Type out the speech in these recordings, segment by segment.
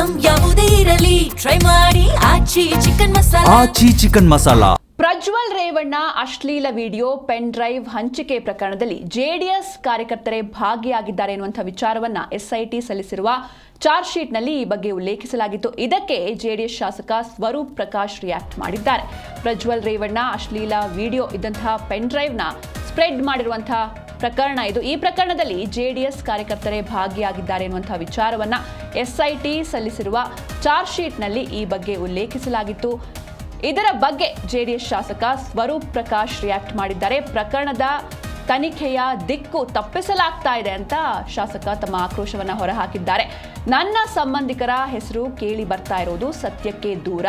Item ಯಾವುದೇ ಇರಲಿ try ಮಾಡಿ ಆಚಿ ಚಿಕನ್ ಮಸಾಲಾ. ಪ್ರಜ್ವಲ್ ರೇವಣ್ಣ ಅಶ್ಲೀಲ ವಿಡಿಯೋ ಪೆನ್ ಡ್ರೈವ್ ಹಂಚಿಕೆ ಪ್ರಕರಣದಲ್ಲಿ ಜೆಡಿಎಸ್ ಕಾರ್ಯಕರ್ತರೇ ಭಾಗಿಯಾಗಿದ್ದಾರೆ ಎನ್ನುವಂಥ ವಿಚಾರವನ್ನ ಎಸ್ಐಟಿ ಸಲ್ಲಿಸಿರುವ ಚಾರ್ಜ್ ಶೀಟ್ನಲ್ಲಿ ಈ ಬಗ್ಗೆ ಉಲ್ಲೇಖಿಸಲಾಗಿತ್ತು. ಇದಕ್ಕೆ ಜೆಡಿಎಸ್ ಶಾಸಕ ಸ್ವರೂಪ್ ಪ್ರಕಾಶ್ ರಿಯಾಕ್ಟ್ ಮಾಡಿದ್ದಾರೆ. ಪ್ರಜ್ವಲ್ ರೇವಣ್ಣ ಅಶ್ಲೀಲ ವಿಡಿಯೋ ಇದ್ದಂತಹ ಪೆನ್ ಡ್ರೈವ್ನ ಸ್ಪ್ರೆಡ್ ಮಾಡಿರುವಂತಹ ಪ್ರಕರಣ ಇದು. ಈ ಪ್ರಕರಣದಲ್ಲಿ ಜೆಡಿಎಸ್ ಕಾರ್ಯಕರ್ತರೇ ಭಾಗಿಯಾಗಿದ್ದಾರೆ ಎನ್ನುವಂತಹ ವಿಚಾರವನ್ನ ಎಸ್ಐಟಿ ಸಲ್ಲಿಸಿರುವ ಚಾರ್ಜ್ ಶೀಟ್ನಲ್ಲಿ ಈ ಬಗ್ಗೆ ಉಲ್ಲೇಖಿಸಲಾಗಿತ್ತು. ಇದರ ಬಗ್ಗೆ ಜೆಡಿಎಸ್ ಶಾಸಕ ಸ್ವರೂಪ್ ಪ್ರಕಾಶ್ ರಿಯಾಕ್ಟ್ ಮಾಡಿದ್ದಾರೆ. ಪ್ರಕರಣದ ತನಿಖೆಯ ದಿಕ್ಕು ತಪ್ಪಿಸಲಾಗ್ತಾ ಇದೆ ಅಂತ ಶಾಸಕ ತಮ್ಮ ಆಕ್ರೋಶವನ್ನ ಹೊರಹಾಕಿದ್ದಾರೆ. ನನ್ನ ಸಂಬಂಧಿಕರ ಹೆಸರು ಕೇಳಿ ಬರ್ತಾ ಇರೋದು ಸತ್ಯಕ್ಕೆ ದೂರ.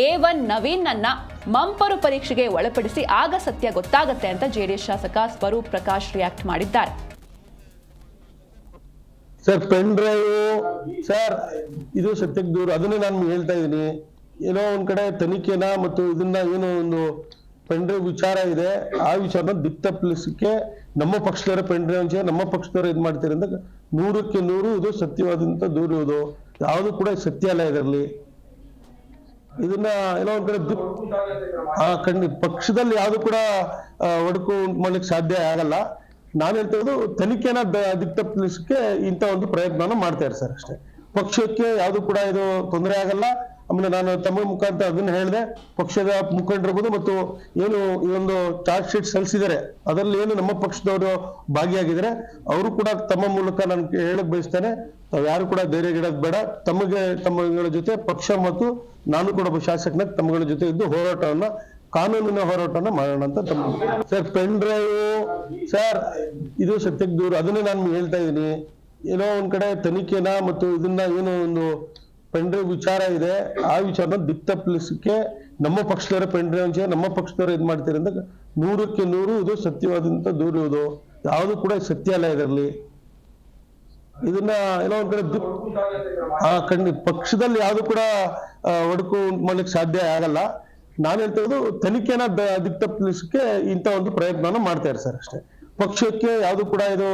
A1 ನವೀನ್ ಅನ್ನ ಮಂಪರು ಪರೀಕ್ಷೆಗೆ ಒಳಪಡಿಸಿ ಆಗ ಸತ್ಯ ಗೊತ್ತಾಗತ್ತೆ ಅಂತ ಜೆಡಿಎಸ್ ಶಾಸಕ ಸ್ವರೂಪ್ ಪ್ರಕಾಶ್ ರಿಯಾಕ್ಟ್ ಮಾಡಿದ್ದಾರೆ. ಸರ್, ಪೆನ್ ಡ್ರೈವ್ ಸರ್ ಇದು ಸತ್ಯಕ್ಕೆ ದೂರ, ಅದನ್ನೇ ನಾನು ಹೇಳ್ತಾ ಇದ್ದೀನಿ. ಏನೋ ಒಂದ್ ಕಡೆ ತನಿಖೆನ ಮತ್ತು ಇದನ್ನ ಏನೋ ಒಂದು ಪೆನ್ ಡ್ರೈವ್ ವಿಚಾರ ಇದೆ, ಆ ವಿಚಾರನ ದಿಕ್ ತಪ್ಪಿಸಲಿಕ್ಕೆ ನಮ್ಮ ಪಕ್ಷದವರ ಪೆನ್ ಡ್ರೈವ್ ನಮ್ಮ ಪಕ್ಷದವರು ಇದ್ ಮಾಡ್ತಾರೆ ಅಂತ 100ಕ್ಕೆ 100 ಇದು ಸತ್ಯವಾದಂತ ದೂರ ಇರೋದು. ಯಾವುದು ಕೂಡ ಸತ್ಯ ಅಲ್ಲ ಇದರಲ್ಲಿ. ಇದನ್ನ ಏನೋ ಒಂದ್ ಕಡೆ ಖಂಡಿತ ಪಕ್ಷದಲ್ಲಿ ಯಾವ್ದು ಕೂಡ ಒಡಕು ಉಂಟು ಮಾಡ್ಲಿಕ್ಕೆ ಸಾಧ್ಯ ಆಗಲ್ಲ. ನಾನು ಹೇಳ್ತಾ ಇರೋದು ತನಿಖೆನ ದಿಕ್ ತಪ್ಪಿಸಲಿಕ್ಕೆ ಇಂಥ ಒಂದು ಪ್ರಯತ್ನ ಮಾಡ್ತಾ ಇದ್ದಾರೆ ಸರ್, ಅಷ್ಟೇ. ಪಕ್ಷಕ್ಕೆ ಯಾವ್ದು ಕೂಡ ಇದು ತೊಂದರೆ ಆಗಲ್ಲ. ಆಮೇಲೆ ನಾನು ತಮ್ಮ ಮುಖಾಂತರ ಅದನ್ನ ಹೇಳಿದೆ, ಪಕ್ಷದ ಮುಖಂಡರಿರ್ಬೋದು ಮತ್ತು ಏನು ಈ ಒಂದು ಚಾರ್ಜ್ ಶೀಟ್ ಸಲ್ಲಿಸಿದ್ದಾರೆ ಅದರಲ್ಲಿ ಏನು ನಮ್ಮ ಪಕ್ಷದವರು ಭಾಗಿಯಾಗಿದ್ದಾರೆ ಅವರು ಕೂಡ ತಮ್ಮ ಮೂಲಕ ನಾನು ಹೇಳಕ್ ಬಯಸ್ತೇನೆ, ತಾವ್ ಯಾರು ಕೂಡ ಧೈರ್ಯಗಿಡೋದು ಬೇಡ. ತಮ್ಮಗಳ ಜೊತೆ ಪಕ್ಷ ಮತ್ತು ನಾನು ಕೂಡ ಒಬ್ಬ ಶಾಸಕನ ತಮ್ಮಗಳ ಜೊತೆ ಇದ್ದು ಕಾನೂನಿನ ಹೋರಾಟವನ್ನ ಮಾಡೋಣ ಅಂತ ತಮ್ಮ. ಸರ್, ಪೆನ್ ಡ್ರೈವ್ ಸರ್ ಇದು ಸತ್ಯಕ್ಕೆ ದೂರ, ಅದನ್ನೇ ನಾನು ಹೇಳ್ತಾ ಇದ್ದೀನಿ. ಏನೋ ಒಂದ್ ಕಡೆ ತನಿಖೆನ ಮತ್ತು ಇದನ್ನ ಏನೋ ಒಂದು ಪೆನ್ ಡ್ರೈವ್ ವಿಚಾರ ಇದೆ, ಆ ವಿಚಾರನ ದಿಕ್ ತಪ್ಪಿಸಲಿಕ್ಕೆ ನಮ್ಮ ಪಕ್ಷದವರ ಪೆನ್ ಡ್ರೈವ್ ನಮ್ಮ ಪಕ್ಷದವರು ಇದ್ ಮಾಡ್ತಾರೆ ಅಂತ 100ಕ್ಕೆ 100 ಇದು ಸತ್ಯವಾದಂತ ದೂರ ಇರೋದು. ಯಾವುದು ಕೂಡ ಸತ್ಯ ಅಲ್ಲ ಇದರಲ್ಲಿ. ಇದನ್ನ ಏನೋ ಒಂದ್ ಕಡೆ ಖಂಡಿತ ಪಕ್ಷದಲ್ಲಿ ಯಾವ್ದು ಕೂಡ ಒಡಕು ಉಂಟು ಮಾಡ್ಲಿಕ್ಕೆ ಸಾಧ್ಯ ಆಗಲ್ಲ. ನಾನು ಹೇಳ್ತಾ ಇರೋದು ತನಿಖೆನ ದಿಕ್ ತಪ್ಪಿಸಲಿಕ್ಕೆ ಇಂಥ ಒಂದು ಪ್ರಯತ್ನ ಮಾಡ್ತಾ ಇದ್ದಾರೆ ಸರ್, ಅಷ್ಟೇ. ಪಕ್ಷಕ್ಕೆ ಯಾವ್ದು ಕೂಡ ಇದು